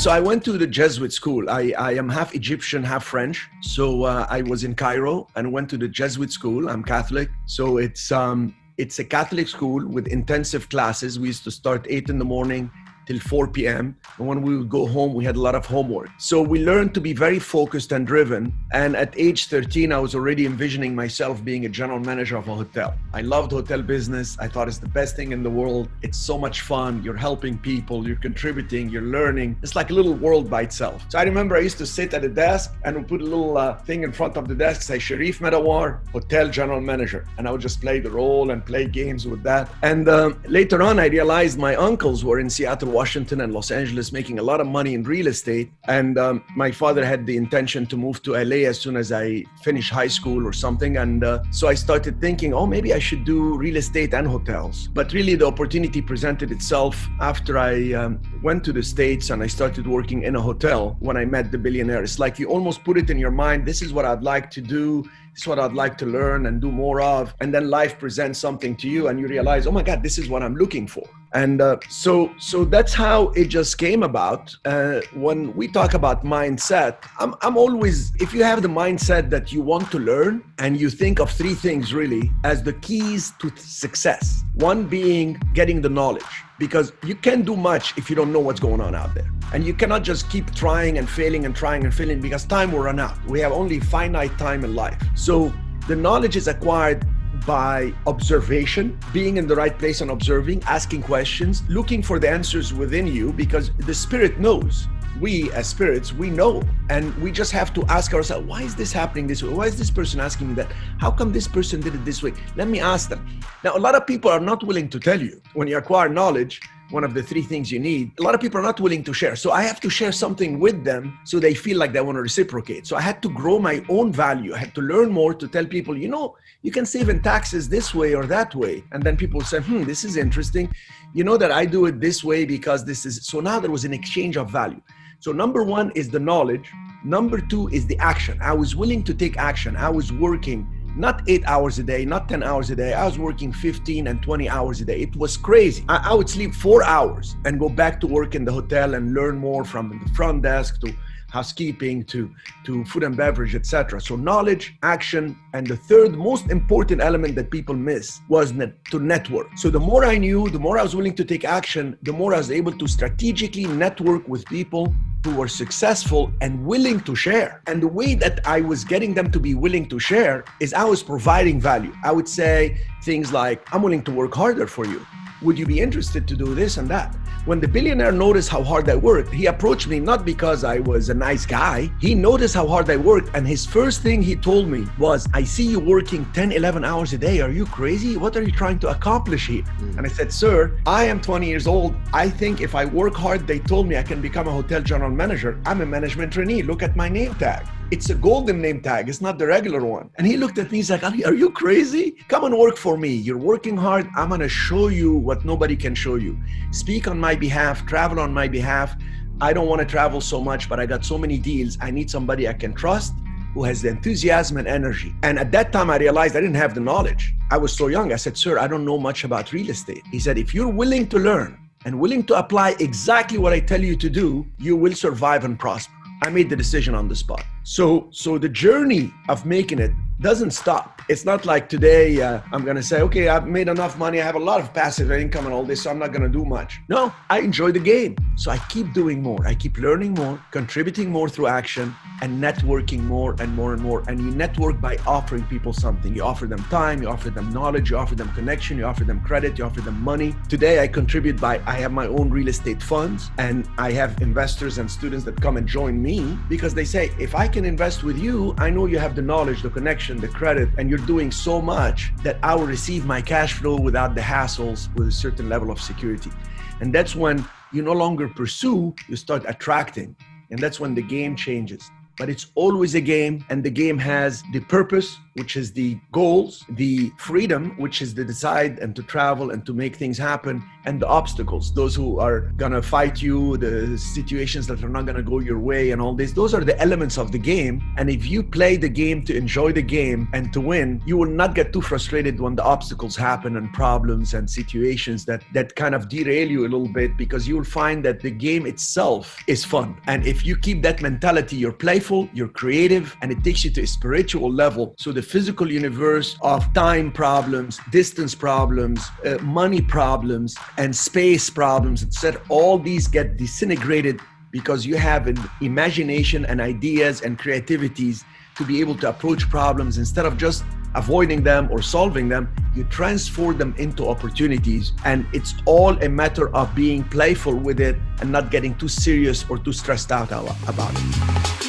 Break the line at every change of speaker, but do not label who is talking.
So I went to the Jesuit school. I am half Egyptian, half French. So I was in Cairo and went to the Jesuit school. I'm Catholic. So it's a Catholic school with intensive classes. We used to start 8 in the morning till 4 p.m. And when we would go home, we had a lot of homework. So we learned to be very focused and driven. And at age 13, I was already envisioning myself being a general manager of a hotel. I loved hotel business. I thought it's the best thing in the world. It's so much fun. You're helping people, you're contributing, you're learning. It's like a little world by itself. So I remember I used to sit at a desk and would put a little thing in front of the desk, say Cherif Medawar, hotel general manager. And I would just play the role and play games with that. And later on, I realized my uncles were in Seattle, Washington and Los Angeles making a lot of money in real estate. And my father had the intention to move to LA as soon as I finished high school or something. And so I started thinking, oh, maybe I should do real estate and hotels. But really the opportunity presented itself after I went to the States and I started working in a hotel when I met the billionaire. It's like you almost put it in your mind, this is what I'd like to do. This is what I'd like to learn and do more of. And then life presents something to you and you realize, oh my God, this is what I'm looking for. And so that's how it just came about. When we talk about mindset, I'm always, if you have the mindset that you want to learn and you think of 3 things really as the keys to success. One being getting the knowledge, because you can't do much if you don't know what's going on out there. And you cannot just keep trying and failing and trying and failing because time will run out. We have only finite time in life. So the knowledge is acquired by observation, being in the right place and observing, asking questions, looking for the answers within you because the spirit knows. We as spirits, we know, and we just have to ask ourselves, why is this happening this way? Why is this person asking me that? How come this person did it this way? Let me ask them. Now, a lot of people are not willing to tell you. When you acquire knowledge, one of the 3 things you need, a lot of people are not willing to share. So I have to share something with them so they feel like they want to reciprocate. So I had to grow my own value. I had to learn more to tell people, you know, you can save in taxes this way or that way. And then people say, this is interesting. You know that I do it this way because this is, so now there was an exchange of value. So number 1 is the knowledge. Number 2 is the action. I was willing to take action. I was working not 8 hours a day, not 10 hours a day. I was working 15 and 20 hours a day. It was crazy. I would sleep 4 hours and go back to work in the hotel and learn more from the front desk to housekeeping to food and beverage, etc. So knowledge, action, and the third most important element that people miss was to network. So the more I knew, the more I was willing to take action, the more I was able to strategically network with people who were successful and willing to share. And the way that I was getting them to be willing to share is I was providing value. I would say things like, I'm willing to work harder for you. Would you be interested to do this and that? When the billionaire noticed how hard I worked, he approached me not because I was a nice guy. He noticed how hard I worked. And his first thing he told me was, I see you working 10, 11 hours a day. Are you crazy? What are you trying to accomplish here? And I said, sir, I am 20 years old. I think if I work hard, they told me I can become a hotel general manager. I'm a management trainee. Look at my name tag. It's a golden name tag. It's not the regular one. And he looked at me, he's like, are you crazy? Come and work for me. You're working hard. I'm going to show you what nobody can show you. Speak on my behalf, travel on my behalf. I don't want to travel so much, but I got so many deals. I need somebody I can trust who has the enthusiasm and energy. And at that time, I realized I didn't have the knowledge. I was so young. I said, sir, I don't know much about real estate. He said, if you're willing to learn and willing to apply exactly what I tell you to do, you will survive and prosper. I made the decision on the spot. So the journey of making it doesn't stop. It's not like today I'm going to say, okay, I've made enough money. I have a lot of passive income and all this, so I'm not going to do much. No, I enjoy the game. So I keep doing more. I keep learning more, contributing more through action, and networking more and more and more. And you network by offering people something. You offer them time, you offer them knowledge, you offer them connection, you offer them credit, you offer them money. Today I contribute by, I have my own real estate funds, and I have investors and students that come and join me because they say, if I can invest with you, I know you have the knowledge, the connection, the credit, and you're doing so much that I will receive my cash flow without the hassles with a certain level of security. And that's when you no longer pursue, you start attracting. And that's when the game changes. but it's always a game, and the game has the purpose, which is the goals, the freedom, which is to decide and to travel and to make things happen, and the obstacles, those who are gonna fight you, the situations that are not gonna go your way and all this. Those are the elements of the game. And if you play the game to enjoy the game and to win, you will not get too frustrated when the obstacles happen and problems and situations that kind of derail you a little bit, because you will find that the game itself is fun. And if you keep that mentality, you're playful, you're creative, and it takes you to a spiritual level. So the physical universe of time problems, distance problems, money problems, and space problems, etc., all these get disintegrated because you have an imagination and ideas and creativities to be able to approach problems. Instead of just avoiding them or solving them, you transform them into opportunities. And it's all a matter of being playful with it and not getting too serious or too stressed out about it.